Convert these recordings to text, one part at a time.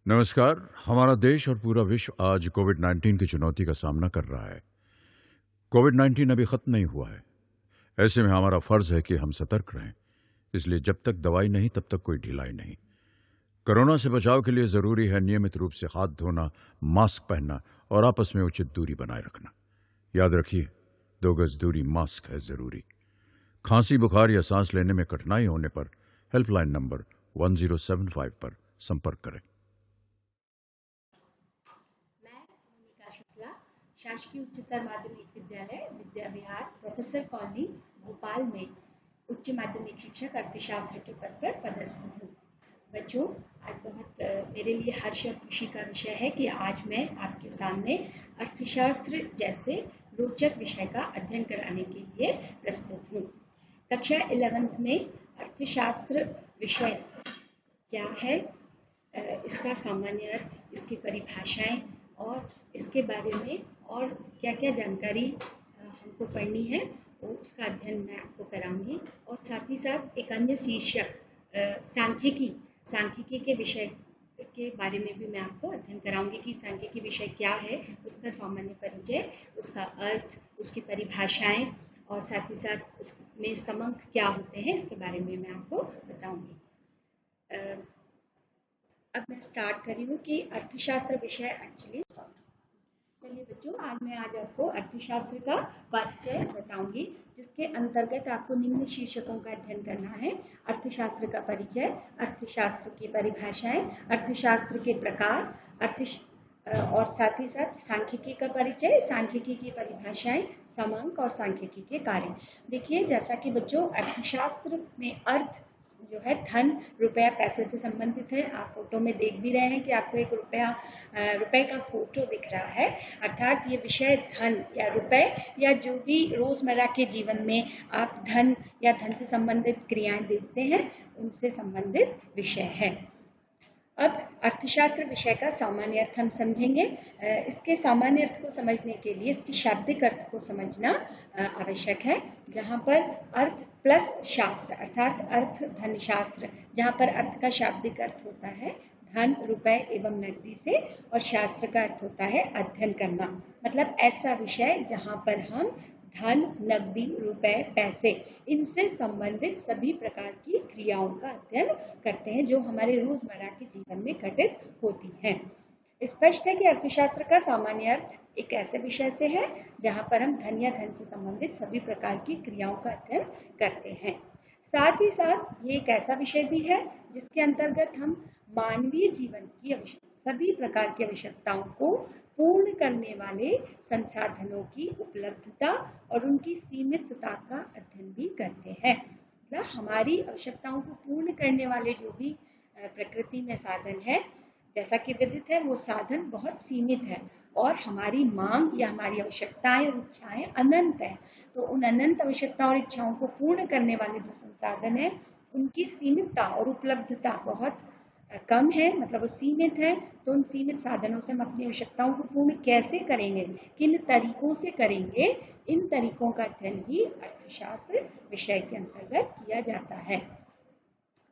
नमस्कार। हमारा देश और पूरा विश्व आज कोविड-19 की चुनौती का सामना कर रहा है। कोविड-19 अभी खत्म नहीं हुआ है। ऐसे में हमारा फर्ज है कि हम सतर्क रहें। इसलिए जब तक दवाई नहीं तब तक कोई ढिलाई नहीं। कोरोना से बचाव के लिए जरूरी है नियमित रूप से हाथ धोना, मास्क पहनना और आपस में उचित दूरी बनाए रखना। याद रखिए, 2 गज दूरी मास्क है जरूरी। खांसी, बुखार या सांस लेने में कठिनाई होने पर हेल्पलाइन नंबर 1075 पर संपर्क करें। मैं मोनिका शुक्ला, शासकीय उच्चतर माध्यमिक विद्यालय विद्या विहार प्रोफेसर कॉलोनी भोपाल में उच्च माध्यमिक शिक्षक अर्थशास्त्र के पद पर पदस्थ हूँ। बच्चों, आज बहुत मेरे लिए हर्ष और खुशी का विषय है कि आज मैं आपके सामने अर्थशास्त्र जैसे रोचक विषय का अध्ययन कराने के लिए प्रस्तुत हूँ। कक्षा 11th में अर्थशास्त्र विषय क्या है, इसका सामान्य अर्थ, इसकी परिभाषाएं और इसके बारे में और क्या-क्या जानकारी हमको पढ़नी है, तो उसका अध्ययन मैं आपको कराऊंगी। और साथ ही साथ एक अन्य शीर्षक सांख्यिकी के विषय के बारे में भी मैं आपको अध्ययन कराऊंगी कि सांख्यिकी विषय क्या है, उसका सामान्य परिचय, उसका अर्थ, उसकी परिभाषाएं और साथ ही साथ उसमें समंक क्या होते हैं, इसके बारे में मैं आपको बताऊंगी। अब मैं स्टार्ट कर रही हूँ कि अर्थशास्त्र विषय एक्चुअली। चलिए बच्चों, मैं आज आपको अर्थशास्त्र का परिचय बताऊंगी, जिसके अंतर्गत आपको निम्न शीर्षकों का अध्ययन करना है। अर्थशास्त्र का परिचय, अर्थशास्त्र की परिभाषाएं, अर्थशास्त्र के प्रकार, और साथ ही साथ सांख्यिकी का परिचय, सांख्यिकी की परिभाषाएं, समंक और सांख्यिकी के कार्य। देखिए, जैसा कि बच्चों अर्थशास्त्र में अर्थ जो है धन, रुपया, पैसे से संबंधित है। आप फोटो में देख भी रहे हैं कि आपको एक रुपए का फोटो दिख रहा है, अर्थात ये विषय धन या रुपए या जो भी रोजमर्रा के जीवन में आप धन या धन से संबंधित क्रियाएं देखते हैं, उनसे संबंधित विषय है। अब अर्थशास्त्र विषय का सामान्य अर्थ हम समझेंगे। इसके सामान्य अर्थ को समझने के लिए इसकी शाब्दिक अर्थ को समझना आवश्यक है, जहाँ पर अर्थ प्लस शास्त्र अर्थात अर्थ धन शास्त्र, जहाँ पर अर्थ का शाब्दिक अर्थ होता है धन, रुपए एवं नकदी से, और शास्त्र का अर्थ होता है अध्ययन करना। मतलब ऐसा विषय जहाँ पर हम धन, नकदी, रुपए, पैसे, इनसे संबंधित सभी प्रकार की क्रियाओं का अध्ययन करते हैं जो हमारे रोजमर्रा के जीवन में घटित होती हैं। स्पष्ट है कि अर्थशास्त्र का सामान्य अर्थ एक ऐसे विषय से है जहां पर हम धन या धन से संबंधित सभी प्रकार की क्रियाओं का अध्ययन करते हैं। साथ ही साथ ये एक ऐसा विषय भी है जिसके अंतर्गत हम मानवीय जीवन की सभी प्रकार की आवश्यकताओं को पूर्ण करने वाले संसाधनों की उपलब्धता और उनकी सीमितता का अध्ययन भी करते हैं। मतलब हमारी आवश्यकताओं को पूर्ण करने वाले जो भी प्रकृति में साधन है, जैसा कि विदित है, वो साधन बहुत सीमित है और हमारी मांग या हमारी आवश्यकताएं और इच्छाएं अनंत है। तो उन अनंत आवश्यकताओं और इच्छाओं को पूर्ण करने वाले जो संसाधन है, उनकी सीमितता और उपलब्धता बहुत कम है, मतलब वो सीमित है। तो उन सीमित साधनों से हम अपनी आवश्यकताओं को पूर्ण कैसे करेंगे, किन तरीकों से करेंगे, इन तरीकों का अध्ययन भी अर्थशास्त्र विषय के अंतर्गत किया जाता है।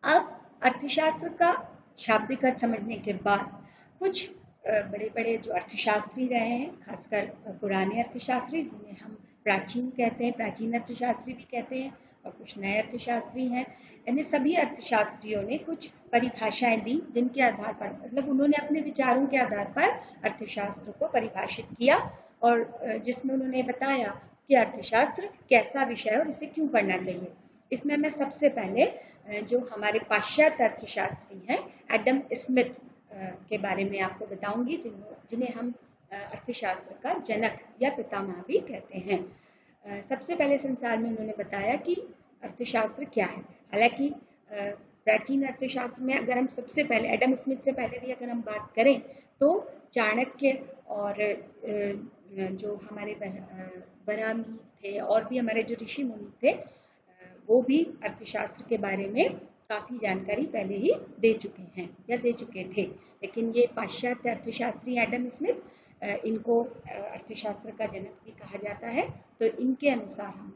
अब अर्थशास्त्र का शाब्दिक अर्थ समझने के बाद कुछ बड़े बड़े जो अर्थशास्त्री रहे हैं, खासकर पुराने अर्थशास्त्री जिन्हें हम प्राचीन कहते हैं, प्राचीन अर्थशास्त्री भी कहते हैं, और कुछ नए अर्थशास्त्री हैं। यानी सभी अर्थशास्त्रियों ने कुछ परिभाषाएं दी जिनके आधार पर, मतलब उन्होंने अपने विचारों के आधार पर अर्थशास्त्र को परिभाषित किया, और जिसमें उन्होंने बताया कि अर्थशास्त्र कैसा विषय है और इसे क्यों पढ़ना चाहिए। इसमें मैं सबसे पहले जो हमारे पाश्चात्य अर्थशास्त्री हैं, एडम स्मिथ के बारे में आपको बताऊंगी, जिन्हें हम अर्थशास्त्र का जनक या पितामह भी कहते हैं। सबसे पहले संसार में उन्होंने बताया कि अर्थशास्त्र क्या है। हालांकि प्राचीन अर्थशास्त्र में अगर हम सबसे पहले एडम स्मिथ से पहले भी अगर हम बात करें, तो चाणक्य और जो हमारे बराहमीर थे और भी हमारे जो ऋषि मुनि थे, वो भी अर्थशास्त्र के बारे में काफ़ी जानकारी पहले ही दे चुके हैं या दे चुके थे। लेकिन ये पाश्चात्य अर्थशास्त्री एडम स्मिथ, इनको अर्थशास्त्र का जनक भी कहा जाता है। तो इनके अनुसार हम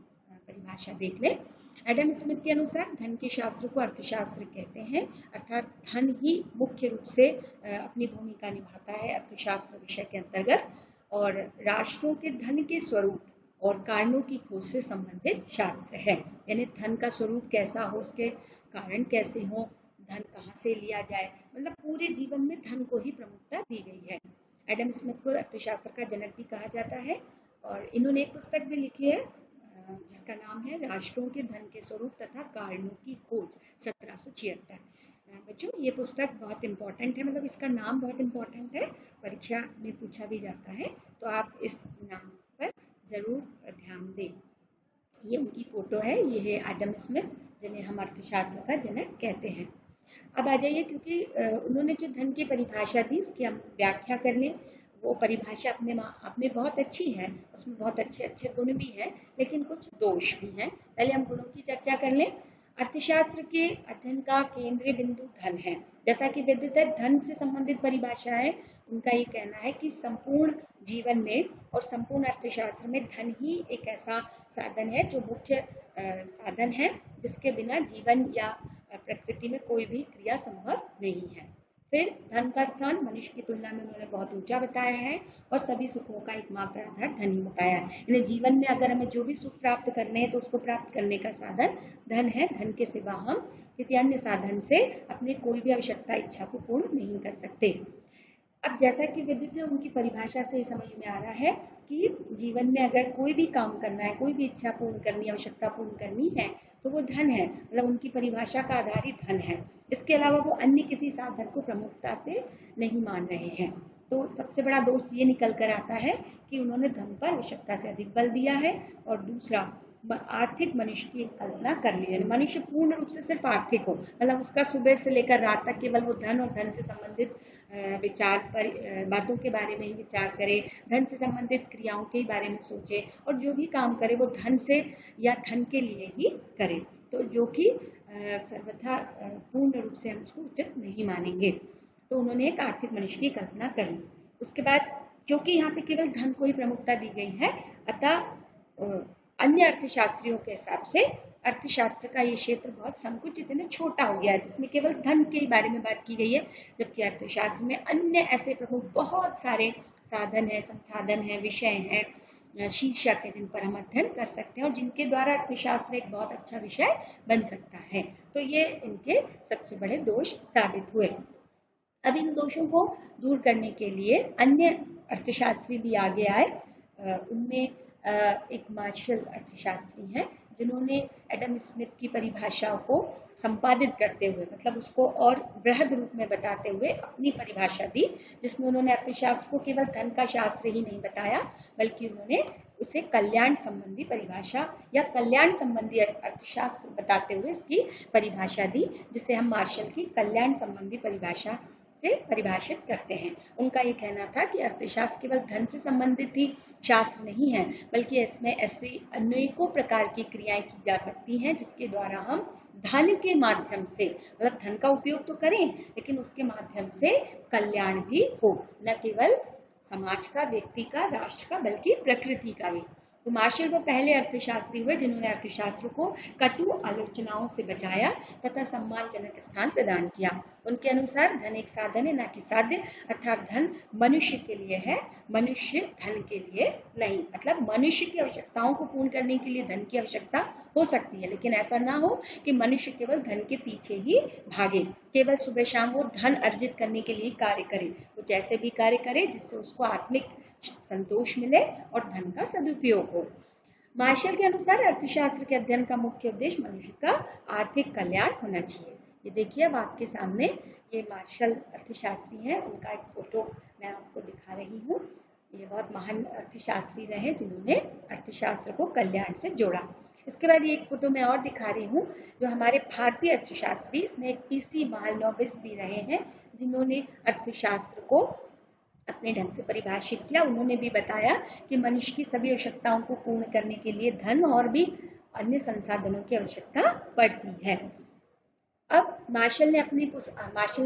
परिभाषा देख लें। एडम स्मिथ के अनुसार धन के शास्त्र को अर्थशास्त्र कहते हैं, अर्थात धन ही मुख्य रूप से अपनी भूमिका निभाता है अर्थशास्त्र विषय के अंतर्गत, और राष्ट्रों के धन के स्वरूप और कारणों की खोज से संबंधित शास्त्र है। यानी धन का स्वरूप कैसा हो, उसके कारण कैसे हो, धन कहाँ से लिया जाए, मतलब पूरे जीवन में धन को ही प्रमुखता दी गई है। एडम स्मिथ को अर्थशास्त्र का जनक भी कहा जाता है, और इन्होंने एक पुस्तक भी लिखी है जिसका नाम है राष्ट्रों के धन के स्वरूप तथा कारणों की खोज, 1776। बच्चों, ये पुस्तक बहुत इंपॉर्टेंट है, मतलब इसका नाम बहुत इंपॉर्टेंट है, परीक्षा में पूछा भी जाता है, तो आप इस नाम पर जरूर ध्यान दें। ये उनकी फोटो है, ये है एडम स्मिथ, जिन्हें हम अर्थशास्त्र का जनक कहते हैं। अब आ जाइए, क्योंकि उन्होंने जो धन की परिभाषा दी उसकी हम व्याख्या करने, वो परिभाषा अपने आप में बहुत अच्छी है, उसमें बहुत अच्छे अच्छे गुण भी हैं, लेकिन कुछ दोष भी हैं। पहले हम गुणों की चर्चा कर लें। अर्थशास्त्र के अध्ययन का केंद्रीय बिंदु धन है। जैसा कि विदित है, धन से संबंधित परिभाषा है, उनका ये कहना है कि संपूर्ण जीवन में और संपूर्ण अर्थशास्त्र में धन ही एक ऐसा साधन है जो मुख्य साधन है, जिसके बिना जीवन या प्रकृति में कोई भी क्रिया संभव नहीं है। फिर धन का स्थान मनुष्य की तुलना में उन्होंने बहुत ऊंचा बताया है, और सभी सुखों का एकमात्र आधार धन ही बताया है। यानी जीवन में अगर हमें जो भी सुख प्राप्त करने हैं तो उसको प्राप्त करने का साधन धन है। धन के सिवा हम किसी अन्य साधन से अपनी कोई भी आवश्यकता, इच्छा को पूर्ण नहीं कर सकते। अब जैसा कि विदित है, उनकी परिभाषा से समझ में आ रहा है कि जीवन में अगर कोई भी काम करना है, कोई भी इच्छा पूर्ण करनी, आवश्यकता पूर्ण करनी है, तो वो धन है, मतलब उनकी परिभाषा का आधार ही धन है। इसके अलावा वो अन्य किसी साधन को प्रमुखता से नहीं मान रहे हैं। तो सबसे बड़ा दोष ये निकल कर आता है कि उन्होंने धन पर आवश्यकता से अधिक बल दिया है, और दूसरा आर्थिक मनुष्य की कल्पना कर ली है। मनुष्य पूर्ण रूप से सिर्फ आर्थिक हो, मतलब उसका सुबह से लेकर रात तक केवल वो धन और धन से संबंधित विचार पर, बातों के बारे में ही विचार करे, धन से संबंधित क्रियाओं के बारे में सोचे, और जो भी काम करे वो धन से या धन के लिए ही करे, तो जो कि सर्वथा पूर्ण रूप से हम उसको उचित नहीं मानेंगे। तो उन्होंने एक आर्थिक मनुष्य की कल्पना कर ली। उसके बाद क्योंकि यहाँ पे केवल धन को ही प्रमुखता दी गई है, अतः अन्य अर्थशास्त्रियों के हिसाब से अर्थशास्त्र का ये क्षेत्र बहुत संकुचित, यानी छोटा हो गया है, जिसमें केवल धन के बारे में बात की गई है, जबकि अर्थशास्त्र में अन्य ऐसे प्रमुख बहुत सारे साधन हैं, संसाधन हैं, विषय हैं, शीर्षक है, जिन पर हम अध्ययन कर सकते हैं और जिनके द्वारा अर्थशास्त्र एक बहुत अच्छा विषय बन सकता है। तो ये इनके सबसे बड़े दोष साबित हुए। अब इन दोषों को दूर करने के लिए अन्य अर्थशास्त्री भी आगे आए। उनमें एक मार्शल अर्थशास्त्री हैं, जिन्होंने एडम स्मिथ की परिभाषाओं को संपादित करते हुए, मतलब उसको और बृहद रूप में बताते हुए अपनी परिभाषा दी, जिसमें उन्होंने अर्थशास्त्र को केवल धन का शास्त्र ही नहीं बताया, बल्कि उन्होंने उसे कल्याण संबंधी परिभाषा या कल्याण संबंधी अर्थशास्त्र बताते हुए इसकी परिभाषा दी, जिसे हम मार्शल की कल्याण संबंधी परिभाषा से परिभाषित करते हैं। उनका ये कहना था कि अर्थशास्त्र केवल धन से संबंधित ही शास्त्र नहीं है, बल्कि इसमें ऐसी अनेकों प्रकार की क्रियाएं की जा सकती हैं जिसके द्वारा हम धन के माध्यम से, मतलब धन का उपयोग तो करें, लेकिन उसके माध्यम से कल्याण भी हो, न केवल समाज का, व्यक्ति का, राष्ट्र का, बल्कि प्रकृति का भी। तो मार्शल वो पहले अर्थशास्त्री हुए जिन्होंने अर्थशास्त्र को कटु आलोचनाओं से बचाया तथा सम्मानजनक स्थान प्रदान किया। उनके अनुसार धन एक साधन है, न कि साध्य, अर्थात धन मनुष्य के लिए है, मनुष्य धन के लिए नहीं। मतलब मनुष्य की आवश्यकताओं को पूर्ण करने के लिए धन की आवश्यकता हो सकती है, लेकिन ऐसा ना हो कि मनुष्य केवल धन के पीछे ही भागे, केवल सुबह शाम वो धन अर्जित करने के लिए कार्य करे। वो जैसे भी कार्य करे जिससे उसको आत्मिक संतोष मिले और धन का सदुपयोग हो। मार्शल के अनुसार अर्थशास्त्र के अध्ययन का मुख्य उद्देश्य मनुष्य का आर्थिक कल्याण होना चाहिए। ये देखिए अब आपके सामने ये मार्शल अर्थशास्त्री हैं, उनका एक फोटो मैं आपको दिखा रही हूँ। ये बहुत महान अर्थशास्त्री रहे जिन्होंने अर्थशास्त्र को कल्याण से जोड़ा। इसके बाद ये एक फोटो मैं और दिखा रही हूँ जो हमारे भारतीय अर्थशास्त्री, इसमें एक पीसी महालनोबिस भी रहे हैं जिन्होंने अर्थशास्त्र को अपने ढंग से परिभाषित किया। उन्होंने भी बताया कि मनुष्य की सभी आवश्यकताओं को पूर्ण करने के लिए धन और भी अन्य संसाधनों की आवश्यकता पड़ती है। अब मार्शल ने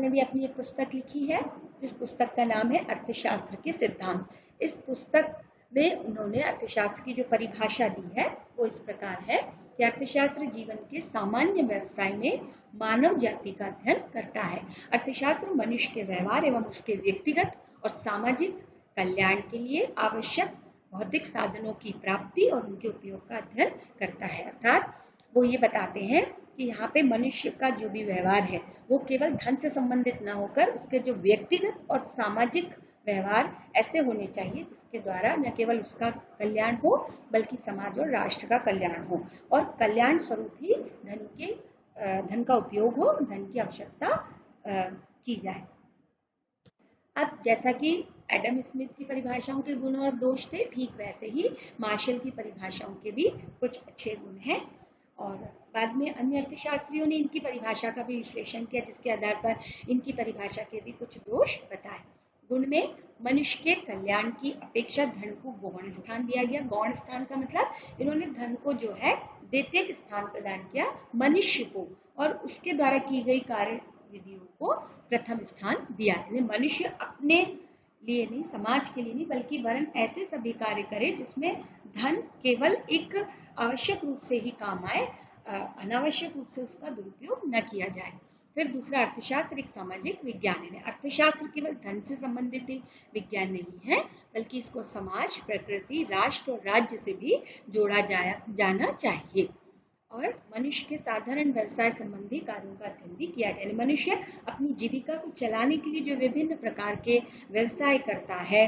भी अपनी एक पुस्तक लिखी है, जिस पुस्तक का नाम है अर्थशास्त्र के सिद्धांत। इस पुस्तक में उन्होंने अर्थशास्त्र की जो परिभाषा दी है वो इस प्रकार है कि अर्थशास्त्र जीवन के सामान्य व्यवसाय में मानव जाति का अध्ययन करता है। अर्थशास्त्र मनुष्य के व्यवहार एवं उसके व्यक्तिगत और सामाजिक कल्याण के लिए आवश्यक भौतिक साधनों की प्राप्ति और उनके उपयोग का अध्ययन करता है। अर्थात वो ये बताते हैं कि यहाँ पे मनुष्य का जो भी व्यवहार है वो केवल धन से संबंधित न होकर उसके जो व्यक्तिगत और सामाजिक व्यवहार ऐसे होने चाहिए जिसके द्वारा न केवल उसका कल्याण हो बल्कि समाज और राष्ट्र का कल्याण हो और कल्याण स्वरूप ही धन का उपयोग हो, धन की आवश्यकता की जाए। अब जैसा कि एडम स्मिथ की परिभाषाओं के गुण और दोष थे, ठीक वैसे ही मार्शल की परिभाषाओं के भी कुछ अच्छे गुण हैं और बाद में अन्य अर्थशास्त्रियों ने इनकी परिभाषा का भी विश्लेषण किया जिसके आधार पर इनकी परिभाषा के भी कुछ दोष बताए। गुण में मनुष्य के कल्याण की अपेक्षा धन को गौण स्थान दिया गया। गौण स्थान का मतलब इन्होंने धन को जो है द्वितीयक स्थान प्रदान किया मनुष्य को और उसके द्वारा की गई कार्य विधियों को प्रथम स्थान दिया। मनुष्य अपने लिए नहीं, समाज के लिए नहीं, बल्कि वरन ऐसे सभी कार्य करे जिसमें धन केवल एक आवश्यक रूप से ही काम आए, अनावश्यक रूप से उसका दुरुपयोग न किया जाए। फिर दूसरा, अर्थशास्त्र एक सामाजिक विज्ञान है। अर्थशास्त्र केवल धन से संबंधित विज्ञान नहीं है बल्कि इसको समाज, प्रकृति, राष्ट्र और राज्य से भी जोड़ा जाना चाहिए और मनुष्य के साधारण व्यवसाय संबंधी कार्यों का अध्ययन भी किया जाए। मनुष्य अपनी जीविका को चलाने के लिए जो विभिन्न प्रकार के व्यवसाय करता है,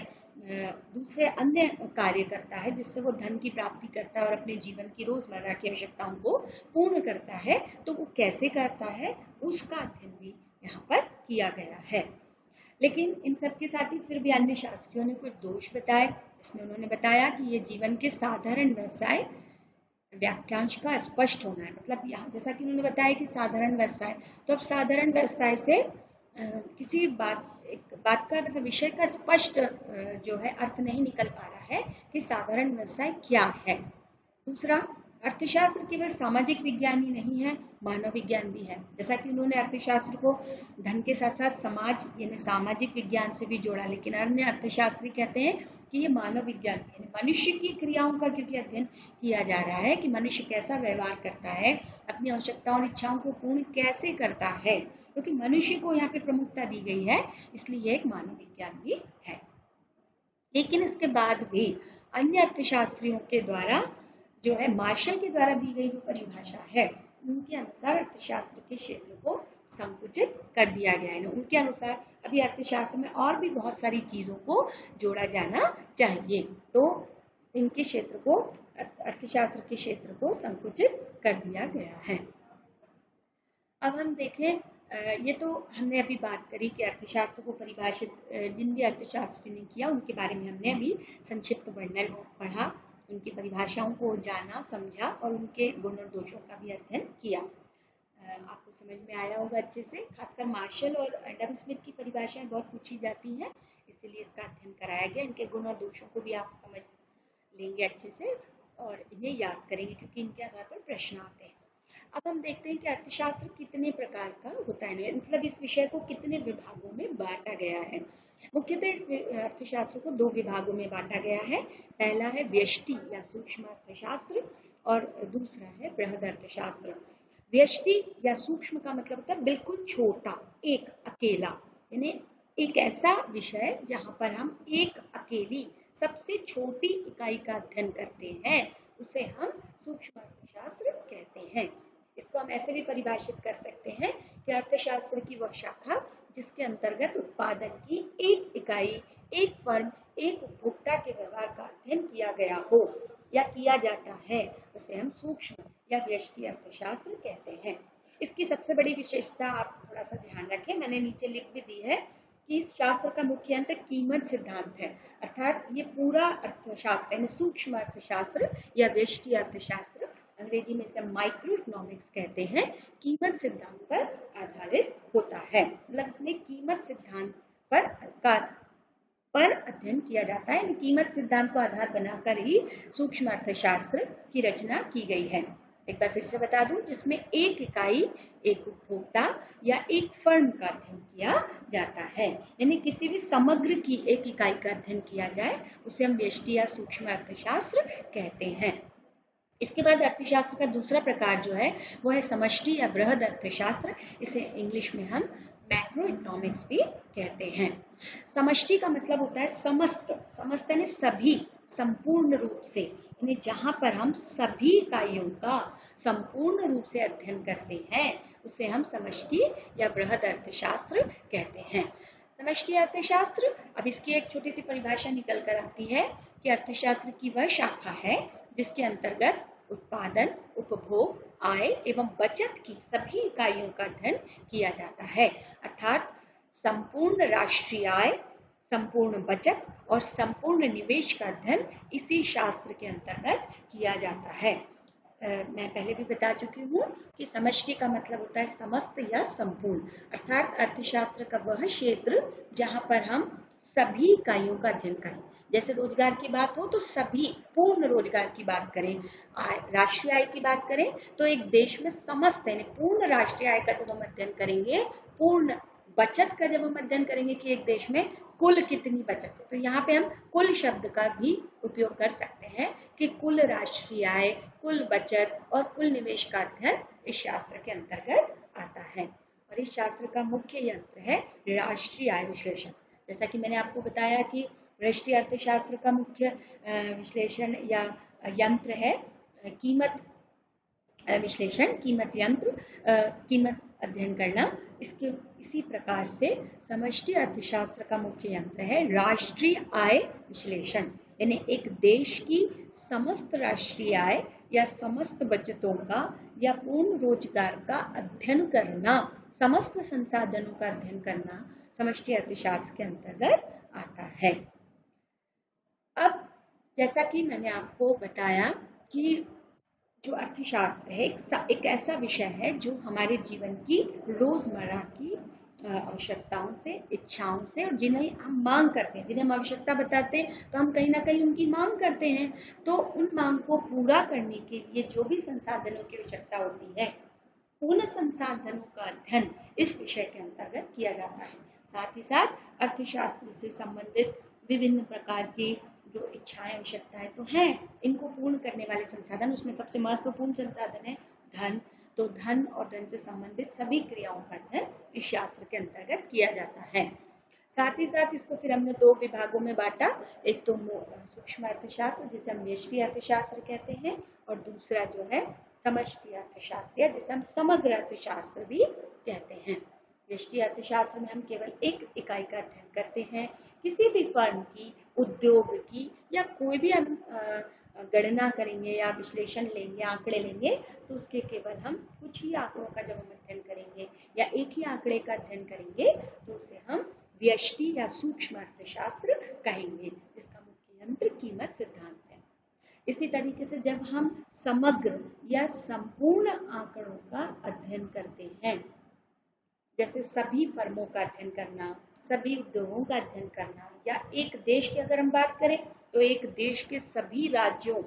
दूसरे अन्य कार्य करता है जिससे वो धन की प्राप्ति करता है और अपने जीवन की रोजमर्रा की आवश्यकताओं को पूर्ण करता है, तो वो कैसे करता है उसका अध्ययन भी यहाँ पर किया गया है। लेकिन इन सब के साथ ही फिर भी अन्य शास्त्रियों ने कुछ दोष बताए, जिसमें उन्होंने बताया कि ये जीवन के साधारण व्यवसाय वाक्यांश का स्पष्ट होना है। मतलब यहाँ जैसा कि उन्होंने बताया कि साधारण व्यवसाय, तो अब साधारण व्यवसाय से किसी बात का मतलब विषय का स्पष्ट जो है अर्थ नहीं निकल पा रहा है कि साधारण व्यवसाय क्या है। दूसरा, अर्थशास्त्र केवल सामाजिक विज्ञान ही नहीं है, मानव विज्ञान भी है। जैसा कि उन्होंने अर्थशास्त्र को धन के साथ साथ समाज यानी सामाजिक विज्ञान से भी जोड़ा, लेकिन अन्य अर्थशास्त्री कहते हैं कि ये मानव विज्ञान यानी मनुष्य की क्रियाओं का क्योंकि अध्ययन किया जा रहा है कि मनुष्य कैसा व्यवहार करता है, अपनी आवश्यकताओं और इच्छाओं को पूर्ण कैसे करता है, क्योंकि मनुष्य को यहाँ पे प्रमुखता दी गई है, इसलिए एक मानव विज्ञान भी है। लेकिन इसके बाद भी अन्य अर्थशास्त्रियों के द्वारा जो है मार्शल के द्वारा दी गई जो परिभाषा है उनके अनुसार अर्थशास्त्र के क्षेत्र को संकुचित कर दिया गया है। उनके अनुसार अभी अर्थशास्त्र में और भी बहुत सारी चीजों को जोड़ा जाना चाहिए, तो इनके क्षेत्र को, अर्थशास्त्र के क्षेत्र को संकुचित कर दिया गया है। अब हम देखें, ये तो हमने अभी बात करी कि अर्थशास्त्र को परिभाषित जिन भी अर्थशास्त्री ने किया उनके बारे में हमने अभी संक्षिप्त वर्णन पढ़ा, उनकी परिभाषाओं को जाना, समझा और उनके गुण और दोषों का भी अध्ययन किया। आपको समझ में आया होगा अच्छे से। खासकर मार्शल और एडम स्मिथ की परिभाषाएं बहुत पूछी जाती हैं, इसीलिए इसका अध्ययन कराया गया। इनके गुण और दोषों को भी आप समझ लेंगे अच्छे से और इन्हें याद करेंगे क्योंकि इनके आधार पर प्रश्न आते हैं। अब हम देखते हैं कि अर्थशास्त्र कितने प्रकार का होता है, मतलब इस विषय को कितने विभागों में बांटा गया है। मुख्यतः इस अर्थशास्त्र को दो विभागों में बांटा गया है। पहला है व्यष्टि या सूक्ष्म अर्थशास्त्र और दूसरा है बृहद अर्थशास्त्र। व्यष्टि या सूक्ष्म का मतलब होता है बिल्कुल छोटा, एक अकेला, यानी एक ऐसा विषय जहाँ पर हम एक अकेली सबसे छोटी इकाई का अध्ययन करते हैं, उसे हम सूक्ष्म अर्थशास्त्र कहते हैं। इसको हम ऐसे भी परिभाषित कर सकते हैं कि अर्थशास्त्र की वह शाखा जिसके अंतर्गत उत्पादन की एक इकाई, एक फर्म, एक उपभोक्ता के व्यवहार का अध्ययन किया गया हो या किया जाता है, उसे हम सूक्ष्म या व्यष्टि अर्थशास्त्र कहते हैं। इसकी सबसे बड़ी विशेषता आप थोड़ा सा ध्यान रखें, मैंने नीचे लिख भी दी है कि इस शास्त्र का मुख्य अंतर कीमत सिद्धांत है। अर्थात ये पूरा अर्थशास्त्र यानी सूक्ष्म अर्थशास्त्र या व्यष्टि अर्थशास्त्र, अंग्रेजी में इसे माइक्रो इकोनॉमिक्स कहते हैं, कीमत सिद्धांत पर आधारित होता है। मतलब इसमें कीमत सिद्धांत पर अध्ययन किया जाता है, कीमत सिद्धांत को आधार बनाकर ही सूक्ष्म अर्थशास्त्र की रचना की गई है। एक बार फिर से बता दूं, जिसमें एक इकाई, एक उपभोक्ता या एक फर्म का अध्ययन किया जाता है। यानी किसी भी समग्र की एक इकाई का अध्ययन किया जाए उसे हम व्यष्टि या सूक्ष्म अर्थशास्त्र कहते हैं। इसके बाद अर्थशास्त्र का दूसरा प्रकार जो है वो है समष्टि या बृहद अर्थशास्त्र। इसे इंग्लिश में हम मैक्रो इकोनॉमिक्स भी कहते हैं। समष्टि का मतलब होता है समस्त, समस्त यानी सभी, संपूर्ण रूप से, यानी जहां पर हम सभी इकाइयों का संपूर्ण रूप से अध्ययन करते हैं उसे हम समष्टि या बृहद अर्थशास्त्र कहते हैं। समष्टि अर्थशास्त्र, अब इसकी एक छोटी सी परिभाषा निकल कर आती है कि अर्थशास्त्र की वह शाखा है जिसके अंतर्गत उत्पादन, उपभोग, आय एवं बचत की सभी इकाइयों का अध्ययन किया जाता है। अर्थात संपूर्ण राष्ट्रीय आय, संपूर्ण बचत और संपूर्ण निवेश का अध्ययन इसी शास्त्र के अंतर्गत किया जाता है। मैं पहले भी बता चुकी हूँ कि समष्टि का मतलब होता है समस्त या संपूर्ण, अर्थात अर्थशास्त्र का वह क्षेत्र जहाँ पर हम सभी इकाइयों का अध्ययन करें। जैसे रोजगार की बात हो तो सभी, पूर्ण रोजगार की बात करें, राष्ट्रीय आय की बात करें तो एक देश में समस्त यानी पूर्ण राष्ट्रीय आय का जब हम अध्ययन करेंगे, पूर्ण बचत का जब हम अध्ययन करेंगे कि एक देश में कुल कितनी बचत है, तो यहाँ पे हम कुल शब्द का भी उपयोग कर सकते हैं कि कुल राष्ट्रीय आय, कुल बचत और कुल निवेश का अध्ययन इस शास्त्र के अंतर्गत आता है। और इस शास्त्र का मुख्य यंत्र है राष्ट्रीय आय विश्लेषण। जैसा कि मैंने आपको बताया कि राष्ट्रीय अर्थशास्त्र का मुख्य विश्लेषण या यंत्र है कीमत विश्लेषण, कीमत यंत्र, कीमत अध्ययन करना। इसके इसी प्रकार से समष्टि अर्थशास्त्र का मुख्य यंत्र है राष्ट्रीय आय विश्लेषण, यानी एक देश की समस्त राष्ट्रीय आय या समस्त बचतों का या पूर्ण रोजगार का अध्ययन करना, समस्त संसाधनों का अध्ययन करना समष्टि अर्थशास्त्र के अंतर्गत आता है। अब जैसा कि मैंने आपको बताया कि जो अर्थशास्त्र है एक ऐसा विषय है जो हमारे जीवन की रोजमर्रा की आवश्यकताओं से, इच्छाओं से, और जिन्हें हम मांग करते हैं, जिन्हें हम आवश्यकता बताते हैं तो हम कहीं ना कहीं उनकी मांग करते हैं, तो उन मांग को पूरा करने के लिए जो भी संसाधनों की आवश्यकता होती है उन संसाधनों का अध्ययन इस विषय के अंतर्गत किया जाता है। साथ ही साथ अर्थशास्त्र से संबंधित विभिन्न प्रकार की जो इच्छाएं, आवश्यकताएं तो हैं, इनको पूर्ण करने वाले संसाधन, उसमें सबसे महत्वपूर्ण संसाधन है धन। तो धन और धन से संबंधित सभी क्रियाओं का अध्ययन इस शास्त्र के अंतर्गत किया जाता है। साथ ही साथ इसको फिर हमने दो विभागों में बांटा, एक तो सूक्ष्म अर्थशास्त्र जिसे हम व्यष्टि अर्थशास्त्र कहते हैं, और दूसरा जो है समष्टि अर्थशास्त्र जिसे हम समग्र अर्थशास्त्र भी कहते हैं। व्यष्टि अर्थशास्त्र में हम केवल एक इकाई का अध्ययन करते हैं, किसी भी फर्म की, उद्योग की या कोई भी हम गणना करेंगे या विश्लेषण लेंगे, आंकड़े लेंगे, तो उसके केवल हम कुछ ही आंकड़ों का जब हम अध्ययन करेंगे या एक ही आंकड़े का अध्ययन करेंगे तो उसे हम व्यष्टि या सूक्ष्म अर्थशास्त्र कहेंगे, जिसका मुख्य यंत्र कीमत सिद्धांत है। इसी तरीके से जब हम समग्र या संपूर्ण आंकड़ों का अध्ययन करते हैं, जैसे सभी फर्मों का अध्ययन करना, सभी उद्योगों का अध्ययन करना, या एक देश की अगर हम बात करें तो एक देश के सभी राज्यों,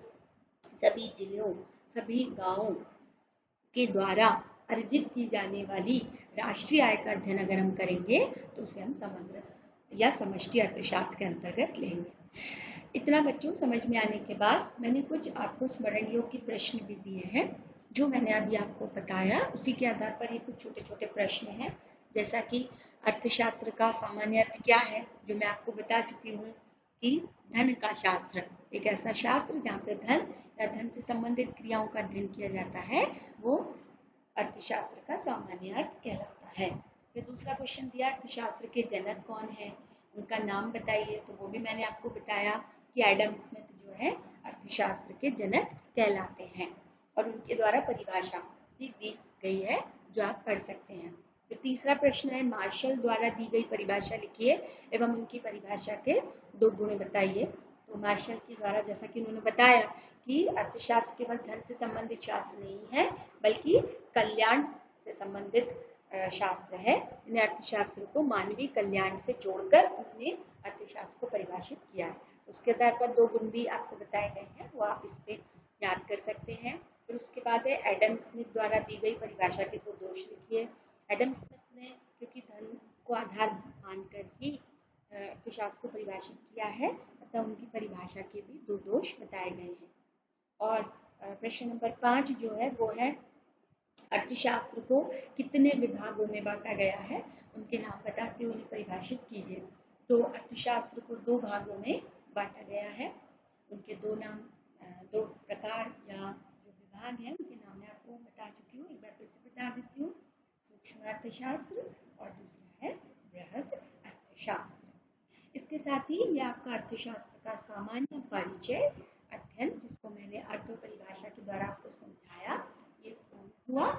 सभी जिलों, सभी गांवों के द्वारा अर्जित की जाने वाली राष्ट्रीय आय का अध्ययन अगर हम करेंगे तो उसे हम समग्र या समष्टि अर्थशास्त्र के अंतर्गत लेंगे। इतना बच्चों समझ में आने के बाद मैंने कुछ आपको स्मरण योग्य प्रश्न भी दिए हैं, जो मैंने अभी आपको बताया उसी के आधार पर ये कुछ छोटे छोटे प्रश्न हैं। जैसा कि अर्थशास्त्र का सामान्य अर्थ क्या है, जो मैं आपको बता चुकी हूँ कि धन का शास्त्र, एक ऐसा शास्त्र जहाँ पे धन या धन से संबंधित क्रियाओं का अध्ययन किया जाता है, वो अर्थशास्त्र का सामान्य अर्थ कहलाता है। फिर दूसरा क्वेश्चन दिया अर्थशास्त्र के जनक कौन है, उनका नाम बताइए, तो वो भी मैंने आपको बताया कि एडम स्मिथ जो है अर्थशास्त्र के जनक कहलाते हैं, और उनके द्वारा परिभाषा भी दी गई है जो आप पढ़ सकते हैं। फिर तीसरा प्रश्न है मार्शल द्वारा दी गई परिभाषा लिखिए एवं उनकी परिभाषा के दो गुण बताइए। तो मार्शल के द्वारा जैसा कि उन्होंने बताया कि अर्थशास्त्र केवल धन से संबंधित शास्त्र नहीं है बल्कि कल्याण से संबंधित शास्त्र है। इन्हें अर्थशास्त्र को मानवीय कल्याण से जोड़कर उन्होंने अर्थशास्त्र को परिभाषित किया है। तो उसके आधार पर दो गुण भी आपको बताए गए हैं, वो आप इस पे याद कर सकते हैं। फिर उसके बाद है एडम स्मिथ द्वारा दी गई परिभाषा के दो दोष लिखिए। एडम स्मिथ ने क्योंकि धन को आधार मानकर ही अर्थशास्त्र को परिभाषित किया है, अतः उनकी परिभाषा के भी दो दोष बताए गए हैं। और प्रश्न नंबर 5 जो है वो है अर्थशास्त्र को कितने विभागों में बांटा गया है, उनके नाम बताते हुए उन्हें परिभाषित कीजिए। तो अर्थशास्त्र को दो भागों में बांटा गया है, उनके दो नाम, दो प्रकार या जो विभाग हैं उनके नाम मैं आपको बता चुकी हूँ, एक बार फिर से बता देती हूँ। सूक्ष्म अर्थशास्त्र और दूसरा है बृहद अर्थशास्त्र। इसके साथ ही ये आपका अर्थशास्त्र का सामान्य परिचय अध्ययन, जिसको मैंने अर्थ और परिभाषा के द्वारा आपको समझाया, ये पूर्ण हुआ।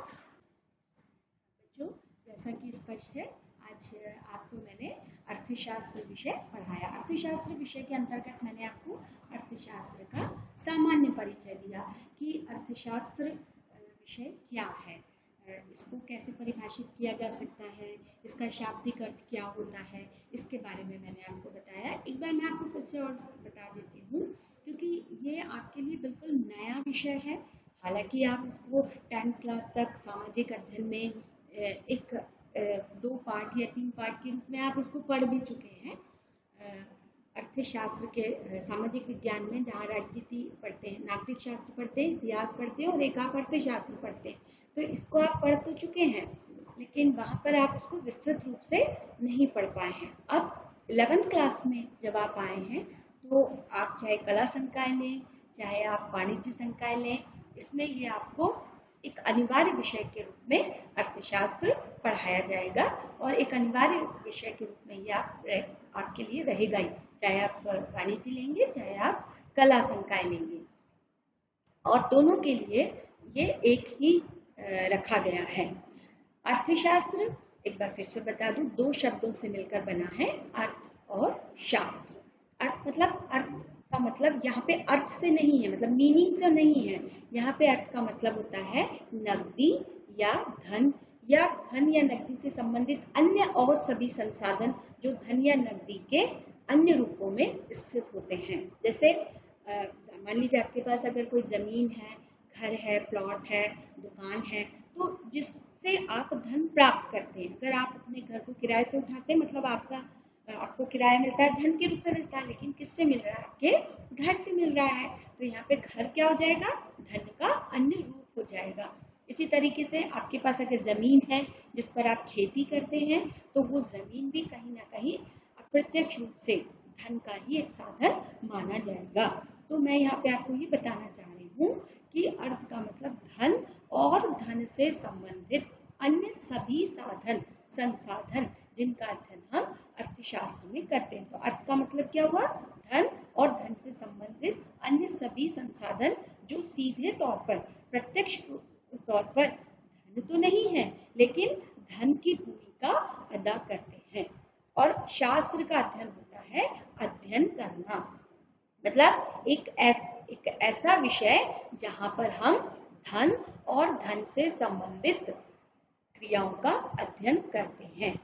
बच्चों, जैसा कि स्पष्ट है, आज आपको मैंने अर्थशास्त्र विषय पढ़ाया। अर्थशास्त्र विषय के अंतर्गत मैंने आपको अर्थशास्त्र का सामान्य परिचय दिया कि अर्थशास्त्र विषय क्या है, इसको कैसे परिभाषित किया जा सकता है, इसका शाब्दिक अर्थ क्या होता है, इसके बारे में मैंने आपको बताया। एक बार मैं आपको फिर से और बता देती हूँ, क्योंकि ये आपके लिए बिल्कुल नया विषय है। हालांकि आप इसको 10th क्लास तक सामाजिक अध्ययन में एक 2 पार्ट या 3 पार्ट के रूप में आप इसको पढ़ भी चुके हैं। अर्थशास्त्र के सामाजिक विज्ञान में जहाँ राजनीति पढ़ते हैं, नागरिक शास्त्र पढ़ते हैं, इतिहास पढ़ते हैं और एक आप अर्थशास्त्र पढ़ते हैं, तो इसको आप पढ़ तो चुके हैं, लेकिन वहाँ पर आप इसको विस्तृत रूप से नहीं पढ़ पाए हैं। अब 11th क्लास में जब आप आए हैं, तो आप चाहे कला संकाय लें, चाहे आप वाणिज्य संकाय लें, इसमें ये आपको एक अनिवार्य विषय के रूप में अर्थशास्त्र पढ़ाया जाएगा और एक अनिवार्य विषय के रूप में ये आपके लिए रहेगा ही, चाहे आप वाणिज्य लेंगे चाहे आप कला संकाय लेंगे, और दोनों के लिए ये एक ही रखा गया है। अर्थशास्त्र, एक बार फिर से बता दूं, 2 शब्दों से मिलकर बना है, अर्थ और शास्त्र। अर्थ का मतलब यहाँ पे अर्थ से नहीं है, मतलब मीनिंग से नहीं है। यहाँ पे अर्थ का मतलब होता है नकदी या धन, या धन या नकदी से संबंधित अन्य और सभी संसाधन जो धन या नकदी के अन्य रूपों में स्थित होते हैं। जैसे मान लीजिए आपके पास अगर कोई जमीन है, घर है, प्लॉट है, दुकान है, तो जिससे आप धन प्राप्त करते हैं। अगर आप अपने घर को किराए से उठाते हैं, मतलब आपको किराया मिलता है, धन के रूप में मिलता है, लेकिन किससे मिल रहा है? आपके घर से मिल रहा है। तो यहाँ पे घर क्या हो जाएगा? धन का अन्य रूप हो जाएगा। इसी तरीके से आपके पास अगर जमीन है जिस पर आप खेती करते हैं, तो वो जमीन भी कहीं ना कहीं अप्रत्यक्ष रूप से धन का ही एक साधन माना जाएगा। तो मैं यहाँ पे आपको ये बताना चाह रही हूँ कि अर्थ का मतलब धन और धन से संबंधित अन्य सभी संसाधन जिनका अध्ययन हम अर्थशास्त्र में करते हैं। तो अर्थ का मतलब क्या हुआ? धन और धन से संबंधित अन्य सभी संसाधन जो सीधे तौर पर, प्रत्यक्ष तौर पर धन तो नहीं है, लेकिन धन की भूमिका अदा करते हैं। और शास्त्र का अध्ययन होता है अध्ययन करना, मतलब एक ऐसा विषय जहां पर हम धन और धन से संबंधित क्रियाओं का अध्ययन करते हैं।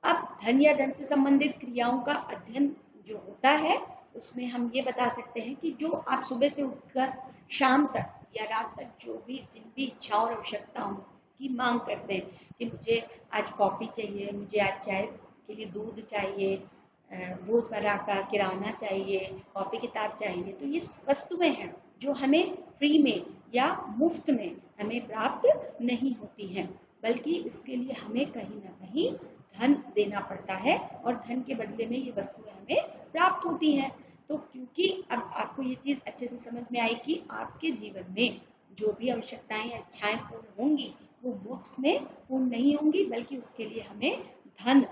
अब धन या धन से संबंधित क्रियाओं का अध्ययन जो होता है, उसमें हम ये बता सकते हैं कि जो आप सुबह से उठकर शाम तक या रात तक जो भी जिन भी इच्छाओं और आवश्यकताओं की मांग करते हैं कि मुझे आज कॉफी चाहिए, मुझे आज चाय के लिए दूध चाहिए, रोजमर्रा का किराना चाहिए, कॉपी किताब चाहिए, तो ये वस्तुएं हैं जो हमें फ्री में या मुफ्त में हमें प्राप्त नहीं होती हैं, बल्कि इसके लिए हमें कहीं ना कहीं धन देना पड़ता है और धन के बदले में ये वस्तुएं हमें प्राप्त होती हैं। तो क्योंकि अब आपको ये चीज़ अच्छे से समझ में आई कि आपके जीवन में जो भी आवश्यकताएं या इच्छाएं पूर्ण होंगी वो मुफ्त में पूर्ण नहीं होंगी, बल्कि उसके लिए हमें धन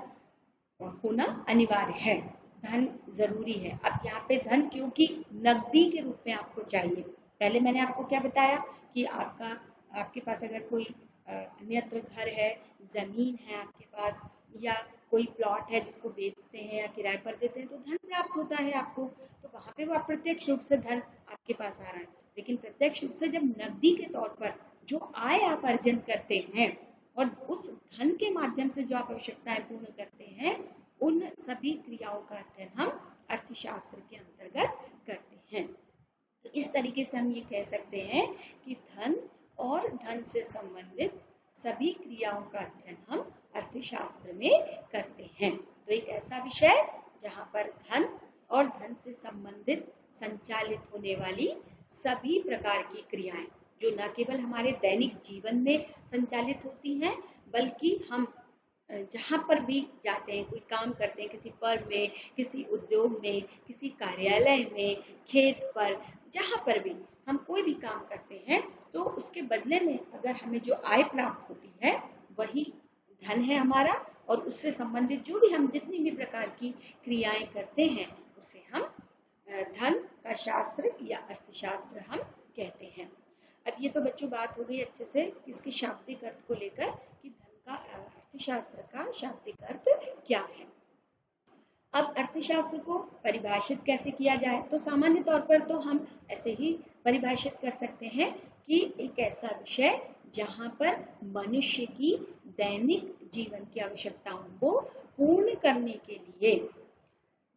होना अनिवार्य है, धन जरूरी है। अब यहाँ पे धन क्योंकि नकदी के रूप में आपको चाहिए। पहले मैंने आपको क्या बताया कि आपके पास अगर कोई अन्यत्र घर है, जमीन है आपके पास, या कोई प्लॉट है जिसको बेचते हैं या किराए पर देते हैं, तो धन प्राप्त होता है आपको। तो वहां पे वो अप्रत्यक्ष रूप से धन आपके पास आ रहा है, लेकिन प्रत्यक्ष रूप से जब नकदी के तौर पर जो आय आप अर्जन करते हैं और उस धन के माध्यम से जो आप आवश्यकताएं पूर्ण करते हैं, उन सभी क्रियाओं का अध्ययन हम अर्थशास्त्र के अंतर्गत करते हैं। तो इस तरीके से हम ये कह सकते हैं कि धन और धन से संबंधित सभी क्रियाओं का अध्ययन हम अर्थशास्त्र में करते हैं। तो एक ऐसा विषय जहाँ पर धन और धन से संबंधित संचालित होने वाली सभी प्रकार की क्रियाएं जो न केवल हमारे दैनिक जीवन में संचालित होती हैं, बल्कि हम जहाँ पर भी जाते हैं, कोई काम करते हैं, किसी फर्म में, किसी उद्योग में, किसी कार्यालय में, खेत पर, जहाँ पर भी हम कोई भी काम करते हैं, तो उसके बदले में अगर हमें जो आय प्राप्त होती है वही धन है हमारा, और उससे संबंधित जो भी हम जितनी भी प्रकार की क्रियाएं करते हैं उसे हम धन का शास्त्र या अर्थशास्त्र हम कहते हैं। अब ये तो बच्चों बात हो गई अच्छे से इसके शाब्दिक अर्थ को लेकर कि धन का अर्थशास्त्र का शाब्दिक अर्थ क्या है। अब अर्थशास्त्र को परिभाषित कैसे किया जाए, तो सामान्य तौर पर तो हम ऐसे ही परिभाषित कर सकते हैं कि एक ऐसा विषय जहाँ पर मनुष्य की दैनिक जीवन की आवश्यकताओं को पूर्ण करने के लिए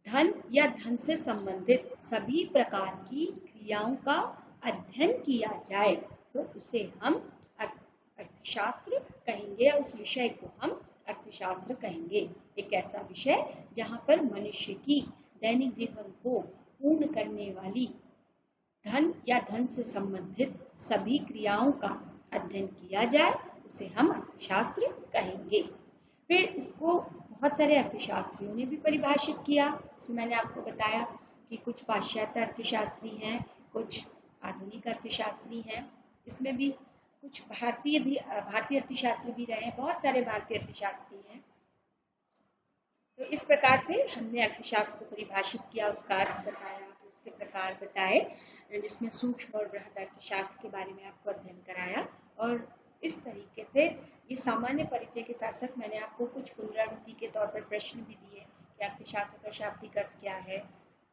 धन या धन से संबंधित सभी प्रकार की क्रियाओं का अध्ययन किया जाए, तो उसे हम अर्थशास्त्र कहेंगे, या उस विषय को हम अर्थशास्त्र कहेंगे। एक ऐसा विषय जहाँ पर मनुष्य की दैनिक जीवन को पूर्ण करने वाली धन या धन से संबंधित सभी क्रियाओं का अध्ययन किया जाए, उसे हम अर्थशास्त्र कहेंगे। फिर इसको बहुत सारे अर्थशास्त्रियों ने भी परिभाषित किया। इसमें मैंने आपको बताया कि कुछ पाश्चात्य अर्थशास्त्री हैं, कुछ आधुनिक अर्थशास्त्री हैं, इसमें भी कुछ भारतीय अर्थशास्त्री भी रहे हैं, बहुत सारे भारतीय अर्थशास्त्री हैं। तो इस प्रकार से हमने अर्थशास्त्र को परिभाषित किया, उसका अर्थ बताया, उसके प्रकार बताए, जिसमें सूक्ष्म और बृहद अर्थशास्त्र के बारे में आपको अध्ययन कराया। और इस तरीके से ये सामान्य परिचय के साथ साथ मैंने आपको कुछ पुनरावृत्ति के तौर पर प्रश्न भी दिए कि अर्थशास्त्र का शाब्दिक अर्थ क्या है,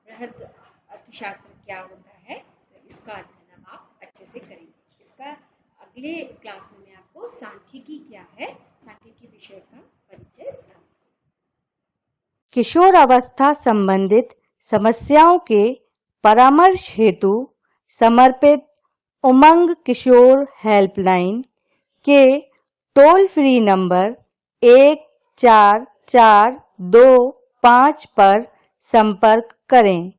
बृहद अर्थशास्त्र क्या होता है। तो इसका अध्ययन आप अच्छे से करेंगे। इसका अगले क्लास में मैं आपको सांख्यिकी क्या है, सांख्यिकी विषय का परिचय दूंगा। किशोर अवस्था संबंधित समस्याओं के परामर्श हेतु समर्पित उमंग किशोर हेल्पलाइन के टोल फ्री नंबर 144225 पर संपर्क करें।